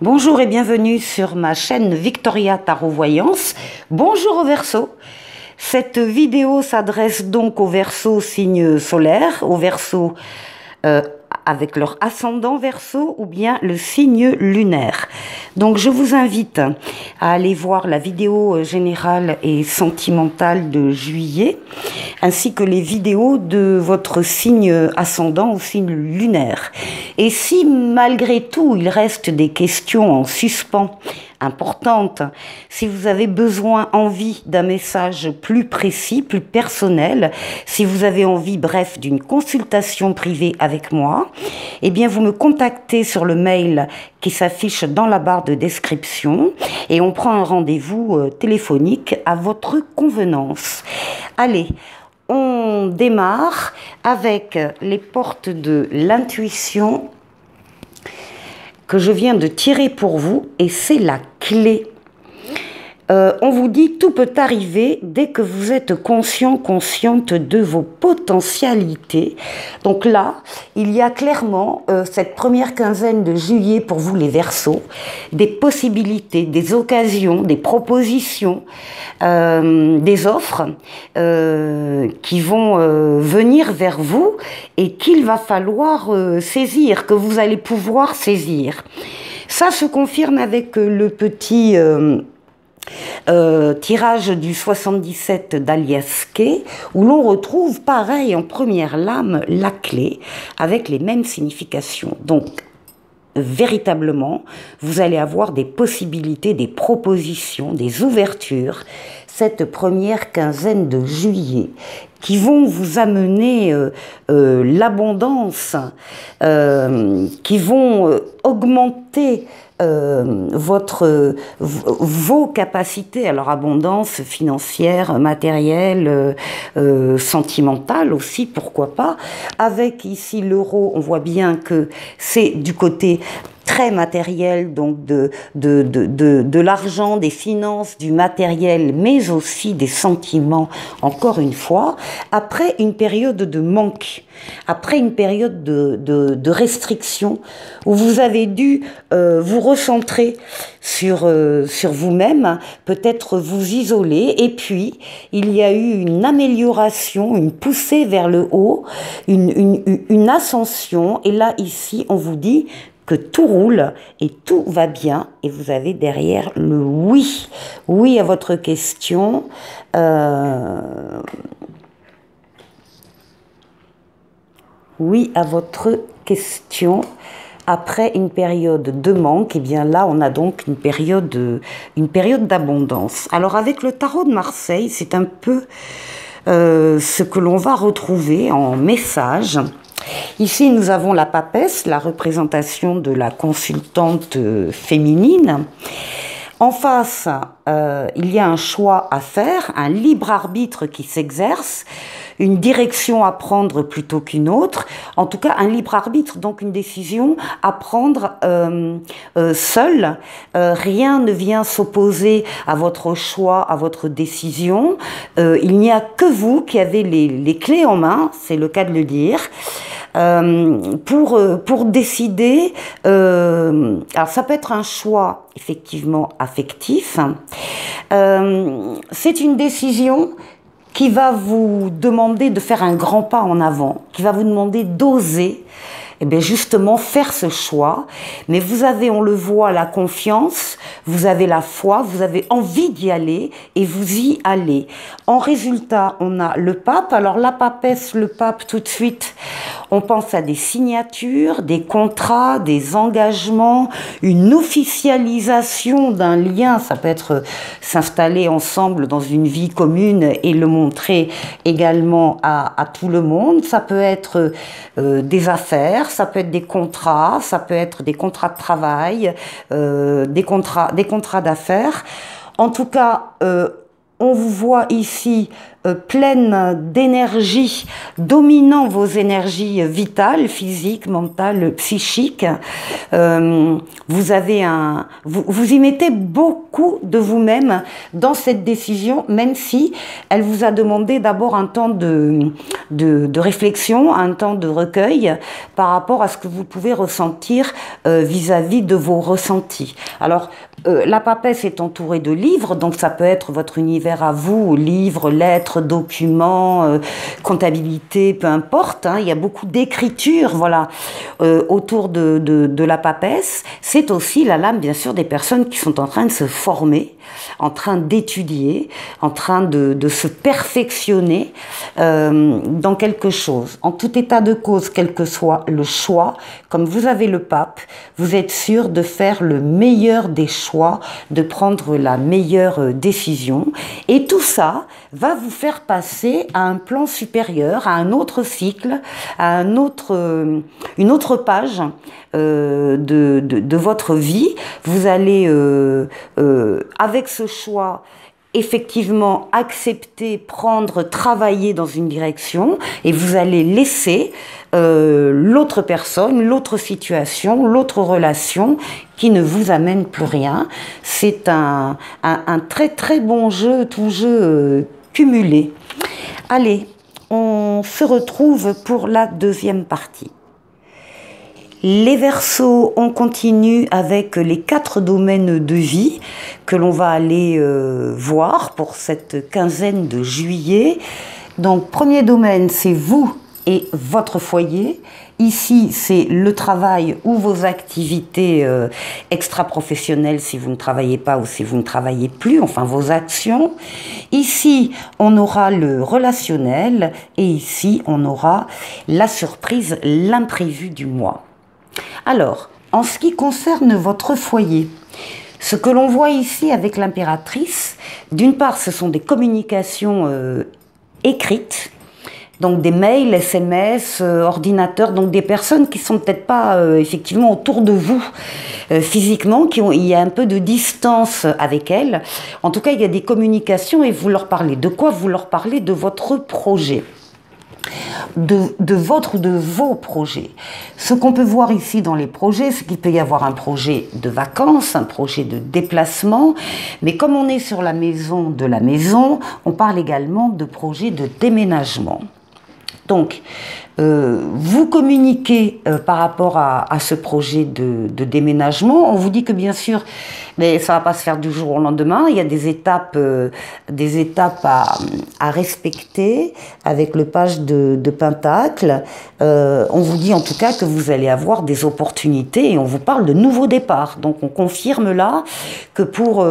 Bonjour et bienvenue sur ma chaîne Victoria Tarot Voyance. Bonjour au Verseau. Cette vidéo s'adresse donc aux Verseaux signe solaire, aux Verseaux avec leur ascendant Verseau ou bien le signe lunaire. Donc je vous invite à aller voir la vidéo générale et sentimentale de juillet, ainsi que les vidéos de votre signe ascendant ou signe lunaire. Et si malgré tout il reste des questions en suspens importante, si vous avez besoin, envie d'un message plus précis, plus personnel, si vous avez envie, bref, d'une consultation privée avec moi, eh bien vous me contactez sur le mail qui s'affiche dans la barre de description et on prend un rendez-vous téléphonique à votre convenance. Allez, on démarre avec les portes de l'intuition que je viens de tirer pour vous, et c'est la clé. On vous dit tout peut arriver dès que vous êtes conscient, consciente de vos potentialités. Donc là, il y a clairement cette première quinzaine de juillet pour vous les Verseaux, des possibilités, des occasions, des propositions, des offres qui vont venir vers vous et qu'il va falloir saisir, que vous allez pouvoir saisir. Ça se confirme avec le petit tirage du 77 d'Alias Kay, où l'on retrouve pareil en première lame la clé avec les mêmes significations. Donc véritablement vous allez avoir des possibilités, des propositions, des ouvertures cette première quinzaine de juillet qui vont vous amener l'abondance, qui vont augmenter vos capacités, alors abondance financière, matérielle, sentimentale aussi, pourquoi pas. Avec ici l'euro, on voit bien que c'est du côté très matériel, donc de l'argent, des finances, du matériel, mais aussi des sentiments, encore une fois, après une période de manque, après une période de restriction, où vous avez dû vous recentrer sur vous-même, peut-être vous isoler, et puis il y a eu une amélioration, une poussée vers le haut, une ascension, et là, ici, on vous dit que tout roule et tout va bien, et vous avez derrière le oui. Oui à votre question. Oui à votre question. Après une période de manque, et bien là, on a donc une période d'abondance. Alors avec le tarot de Marseille, c'est un peu ce que l'on va retrouver en message. Ici, nous avons la papesse, la représentation de la consultante féminine. En face, il y a un choix à faire, un libre arbitre qui s'exerce, une direction à prendre plutôt qu'une autre, en tout cas un libre arbitre, donc une décision à prendre seul. Rien ne vient s'opposer à votre choix, à votre décision. Il n'y a que vous qui avez les clés en main, c'est le cas de le dire. Pour décider, alors ça peut être un choix effectivement affectif, c'est une décision qui va vous demander de faire un grand pas en avant, qui va vous demander d'oser, et bien justement faire ce choix, mais vous avez, on le voit, la confiance, vous avez la foi, vous avez envie d'y aller et vous y allez. En résultat, on a le pape. Alors la papesse, le pape, tout de suite, on pense à des signatures, des contrats, des engagements, une officialisation d'un lien. Ça peut être s'installer ensemble dans une vie commune et le montrer également à tout le monde. Ça peut être des affaires, ça peut être des contrats, ça peut être des contrats de travail, des contrats d'affaires. En tout cas, on vous voit ici pleine d'énergie, dominant vos énergies vitales, physiques, mentales, psychiques. Vous y mettez beaucoup de vous-même dans cette décision, même si elle vous a demandé d'abord un temps de réflexion, un temps de recueil par rapport à ce que vous pouvez ressentir vis-à-vis de vos ressentis. Alors, la papesse est entourée de livres, donc ça peut être votre univers à vous, livres, lettres, documents, comptabilité, peu importe. Hein, il y a beaucoup d'écriture, voilà, autour de la papesse. C'est aussi la lame, bien sûr, des personnes qui sont en train de se former, en train d'étudier, en train de se perfectionner dans quelque chose. En tout état de cause, quel que soit le choix, comme vous avez le pape, vous êtes sûr de faire le meilleur des choix, de prendre la meilleure décision. Et tout ça va vous faire passer à un plan supérieur, à un autre cycle, à une autre page de votre vie. Vous allez, avec ce choix, effectivement accepter, prendre, travailler dans une direction, et vous allez laisser l'autre personne, l'autre situation, l'autre relation qui ne vous amène plus rien. C'est un très très bon jeu, tout jeu cumulé. Allez, on se retrouve pour la deuxième partie. Les Verseaux, on continue avec les 4 domaines de vie que l'on va aller voir pour cette quinzaine de juillet. Donc, premier domaine, c'est vous et votre foyer. Ici, c'est le travail ou vos activités extra-professionnelles si vous ne travaillez pas ou si vous ne travaillez plus, enfin vos actions. Ici, on aura le relationnel et ici, on aura la surprise, l'imprévu du mois. Alors, en ce qui concerne votre foyer, ce que l'on voit ici avec l'impératrice, d'une part, ce sont des communications écrites, donc des mails, SMS, ordinateurs, donc des personnes qui sont peut-être pas effectivement autour de vous physiquement, il y a un peu de distance avec elles. En tout cas, il y a des communications et vous leur parlez. De quoi vous leur parlez? De votre projet. De votre ou de vos projets. Ce qu'on peut voir ici dans les projets, c'est qu'il peut y avoir un projet de vacances, un projet de déplacement, mais comme on est sur la maison de la maison, on parle également de projet de déménagement. Donc, vous communiquez par rapport à ce projet de déménagement. On vous dit que bien sûr, mais ça ne va pas se faire du jour au lendemain. Il y a des étapes à respecter avec le page de Pentacle. On vous dit en tout cas que vous allez avoir des opportunités et on vous parle de nouveaux départs. Donc on confirme là que pour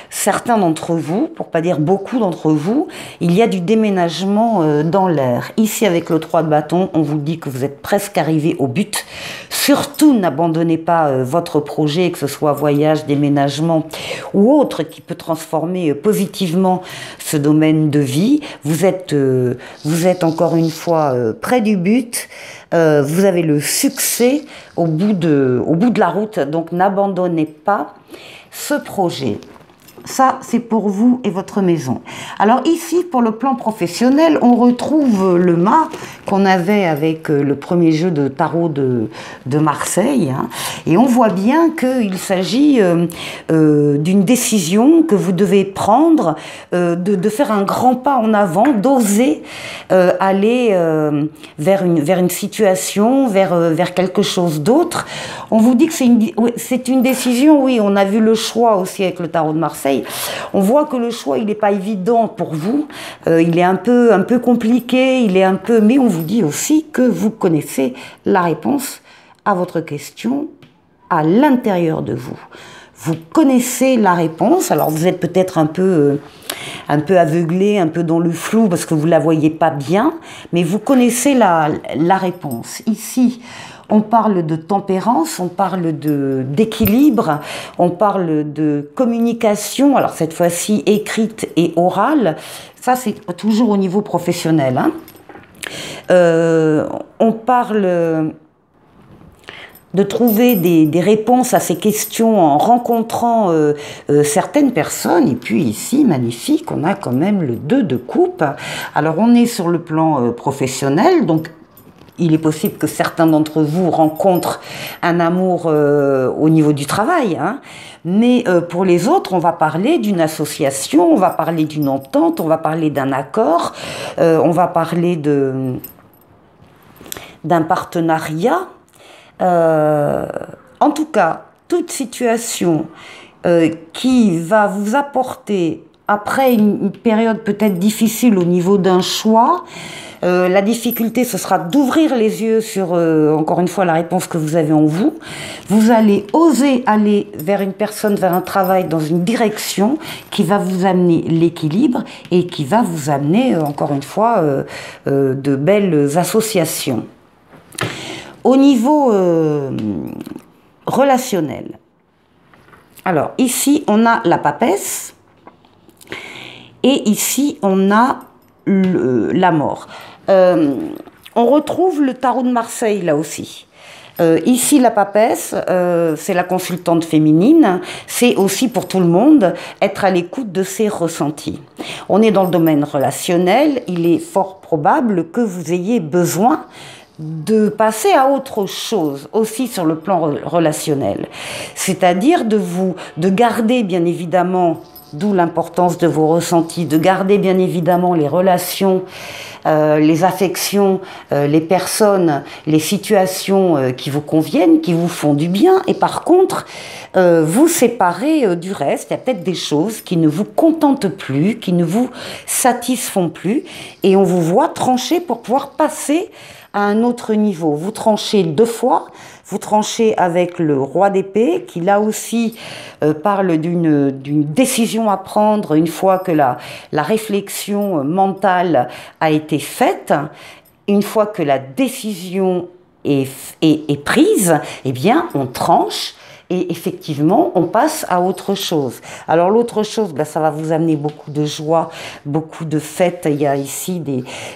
certains d'entre vous, pour pas dire beaucoup d'entre vous, il y a du déménagement dans l'air. Ici avec le 3 de bâton, on vous dit que vous êtes presque arrivé au but. Surtout n'abandonnez pas votre projet, que ce soit voyage, déménagement ou autre qui peut transformer positivement ce domaine de vie. Vous êtes encore une fois près du but. Vous avez le succès au bout de la route. Donc n'abandonnez pas ce projet. Ça, c'est pour vous et votre maison. Alors ici, pour le plan professionnel, on retrouve le mât qu'on avait avec le premier jeu de tarot de Marseille. Hein, et on voit bien qu'il s'agit d'une décision que vous devez prendre, de faire un grand pas en avant, d'oser aller vers une situation, vers quelque chose d'autre. On vous dit que c'est une décision, oui, on a vu le choix aussi avec le tarot de Marseille. On voit que le choix, il n'est pas évident pour vous, il est un peu compliqué, mais on vous dit aussi que vous connaissez la réponse à votre question à l'intérieur de vous. Vous connaissez la réponse, alors vous êtes peut-être un peu aveuglé, un peu dans le flou parce que vous ne la voyez pas bien, mais vous connaissez la réponse. Ici, on parle de tempérance, on parle d'équilibre, on parle de communication, alors cette fois-ci écrite et orale, ça c'est toujours au niveau professionnel. Hein. On parle de trouver des réponses à ces questions en rencontrant certaines personnes. Et puis ici, magnifique, on a quand même le 2 de coupe. Alors on est sur le plan professionnel, donc il est possible que certains d'entre vous rencontrent un amour au niveau du travail, hein. Mais pour les autres, on va parler d'une association, on va parler d'une entente, on va parler d'un accord, on va parler d'un partenariat. En tout cas, toute situation qui va vous apporter, après une période peut-être difficile au niveau d'un choix, la difficulté, ce sera d'ouvrir les yeux sur, encore une fois, la réponse que vous avez en vous. Vous allez oser aller vers une personne, vers un travail, dans une direction qui va vous amener l'équilibre et qui va vous amener, encore une fois, de belles associations. Au niveau relationnel, alors ici on a la papesse et ici on a la mort. On retrouve le tarot de Marseille là aussi. Ici la papesse, c'est la consultante féminine, c'est aussi pour tout le monde être à l'écoute de ses ressentis. On est dans le domaine relationnel, il est fort probable que vous ayez besoin de passer à autre chose, aussi sur le plan relationnel. C'est-à-dire de garder bien évidemment, d'où l'importance de vos ressentis, de garder bien évidemment les relations, les affections, les personnes, les situations qui vous conviennent, qui vous font du bien, et par contre, vous séparer du reste. Il y a peut-être des choses qui ne vous contentent plus, qui ne vous satisfont plus, et on vous voit trancher pour pouvoir passer à un autre niveau. Vous tranchez 2 fois, vous tranchez avec le roi d'épée, qui là aussi parle d'une décision à prendre une fois que la réflexion mentale a été faite. Une fois que la décision est prise, eh bien on tranche. Et effectivement, on passe à autre chose. Alors l'autre chose, ben, ça va vous amener beaucoup de joie, beaucoup de fêtes. Il y a ici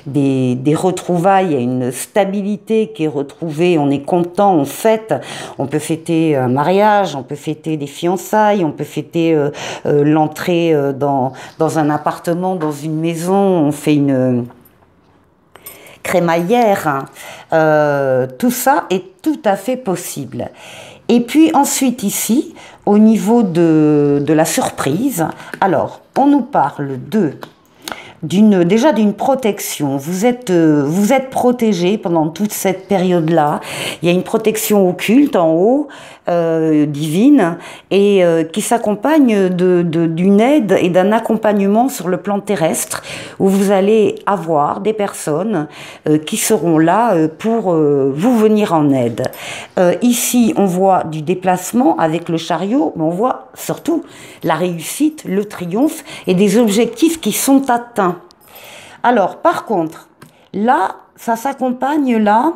des retrouvailles, il y a une stabilité qui est retrouvée. On est content, on fête. On peut fêter un mariage, on peut fêter des fiançailles, on peut fêter l'entrée dans un appartement, dans une maison. On fait une crémaillère. Tout ça est tout à fait possible. Et puis ensuite ici, au niveau de la surprise, alors on nous parle déjà d'une protection. Vous êtes protégé pendant toute cette période-là. Il y a une protection occulte en haut, divine, et qui s'accompagne d'une aide et d'un accompagnement sur le plan terrestre, où vous allez avoir des personnes qui seront là pour vous venir en aide. Ici, on voit du déplacement avec le chariot, mais on voit surtout la réussite, le triomphe et des objectifs qui sont atteints. Alors, par contre, là, ça s'accompagne là,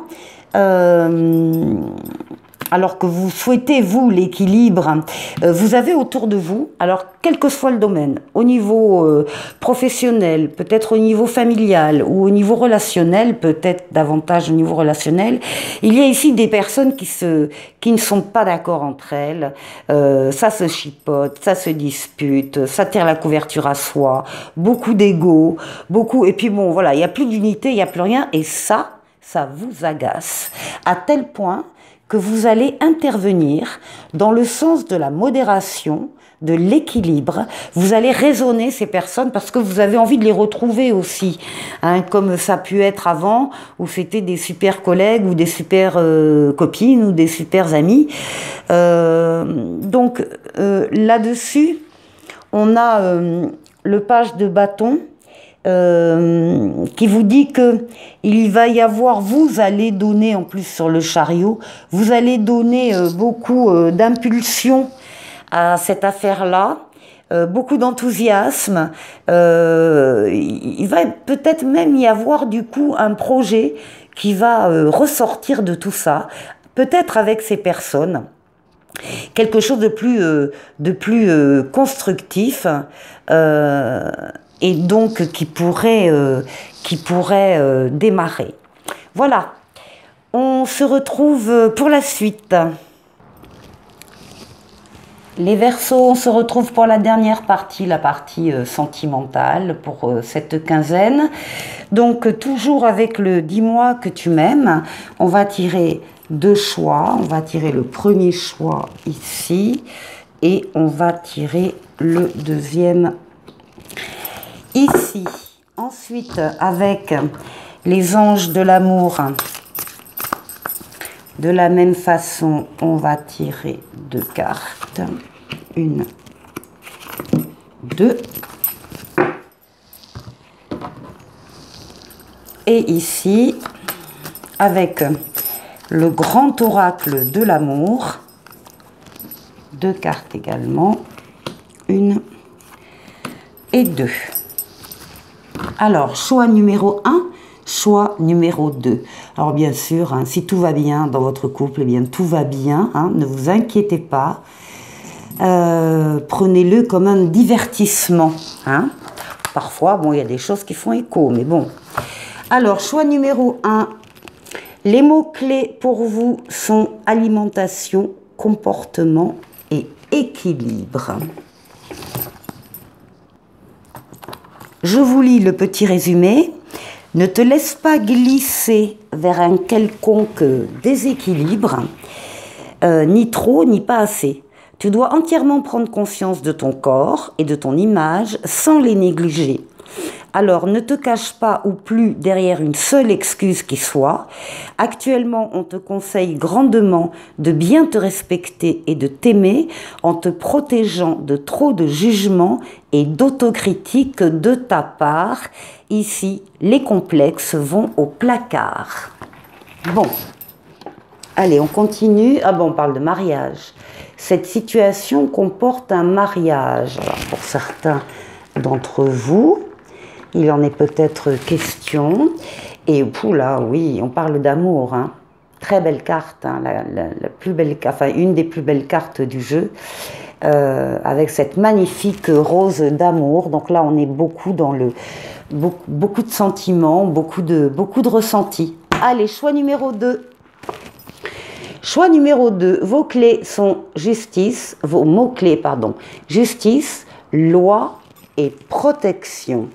alors que vous souhaitez, vous, l'équilibre, vous avez autour de vous, alors quel que soit le domaine, au niveau professionnel, peut-être au niveau familial ou au niveau relationnel, peut-être davantage au niveau relationnel, il y a ici des personnes qui ne sont pas d'accord entre elles, ça se chipote, ça se dispute, ça tire la couverture à soi, beaucoup d'ego, et puis bon, voilà, il n'y a plus d'unité, il n'y a plus rien, et ça vous agace, à tel point que vous allez intervenir dans le sens de la modération, de l'équilibre. Vous allez raisonner ces personnes parce que vous avez envie de les retrouver aussi, hein, comme ça a pu être avant, où c'était des super collègues ou des super copines ou des super amis. Donc là-dessus, on a le page de bâton, qui vous dit que il va y avoir, vous allez donner en plus sur le chariot, vous allez donner beaucoup d'impulsion à cette affaire-là, beaucoup d'enthousiasme. Il va peut-être même y avoir du coup un projet qui va ressortir de tout ça, peut-être avec ces personnes. Quelque chose de plus constructif, et donc qui pourrait démarrer. Voilà, On se retrouve pour la suite. Les Verseaux, on se retrouve pour la dernière partie, la partie sentimentale pour cette quinzaine. Donc toujours avec le « Dis-moi que tu m'aimes », on va tirer deux choix. On va tirer le premier choix ici et on va tirer le deuxième ici. Ensuite, avec les anges de l'amour, de la même façon, on va tirer deux cartes. Une, deux. Et ici, avec le grand oracle de l'amour, deux cartes également. Une et deux. Alors, choix numéro 1. Choix numéro 2. Alors bien sûr, hein, si tout va bien dans votre couple, eh bien tout va bien, hein, ne vous inquiétez pas. Prenez-le comme un divertissement. Hein. Parfois, bon, il y a des choses qui font écho, mais bon. Alors, choix numéro 1. Les mots-clés pour vous sont alimentation, comportement et équilibre. Je vous lis le petit résumé. Ne te laisse pas glisser vers un quelconque déséquilibre, ni trop, ni pas assez. Tu dois entièrement prendre conscience de ton corps et de ton image sans les négliger. Alors, ne te cache pas ou plus derrière une seule excuse qui soit. Actuellement, on te conseille grandement de bien te respecter et de t'aimer en te protégeant de trop de jugements et d'autocritique de ta part. Ici, les complexes vont au placard. Bon, allez, on continue. Ah bon, on parle de mariage. Cette situation comporte un mariage. Alors, pour certains d'entre vous, il en est peut-être question. Et là, oui, on parle d'amour. Hein. Très belle carte, hein, la plus belle, enfin, une des plus belles cartes du jeu, avec cette magnifique rose d'amour. Donc là, on est beaucoup dans beaucoup de sentiments, beaucoup de ressentis. Allez, choix numéro 2. Choix numéro 2, vos clés sont justice, vos mots-clés, pardon, justice, loi et protection.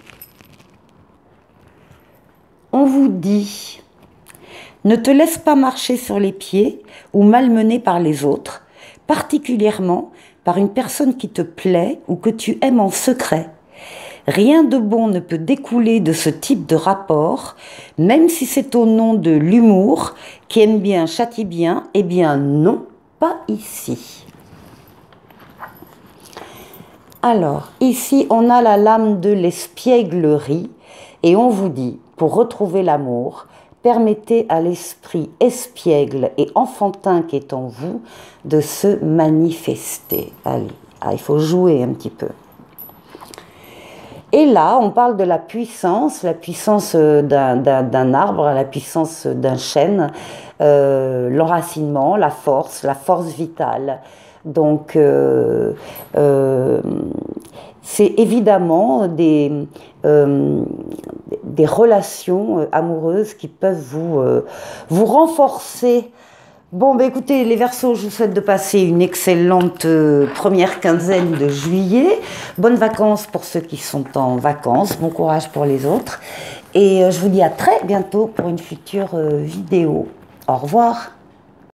On vous dit, ne te laisse pas marcher sur les pieds ou malmener par les autres, particulièrement par une personne qui te plaît ou que tu aimes en secret. Rien de bon ne peut découler de ce type de rapport, même si c'est au nom de l'humour, qui aime bien, châtie bien, eh bien non, pas ici. Alors, ici, on a la lame de l'espièglerie, et on vous dit, pour retrouver l'amour, permettez à l'esprit espiègle et enfantin qui est en vous de se manifester. Allez, il faut jouer un petit peu. Et là, on parle de la puissance d'un arbre, la puissance d'un chêne, l'enracinement, la force vitale. Donc, c'est évidemment des relations amoureuses qui peuvent vous renforcer. Bon, écoutez, les Verseaux, je vous souhaite de passer une excellente première quinzaine de juillet. Bonnes vacances pour ceux qui sont en vacances. Bon courage pour les autres. Et je vous dis à très bientôt pour une future vidéo. Au revoir.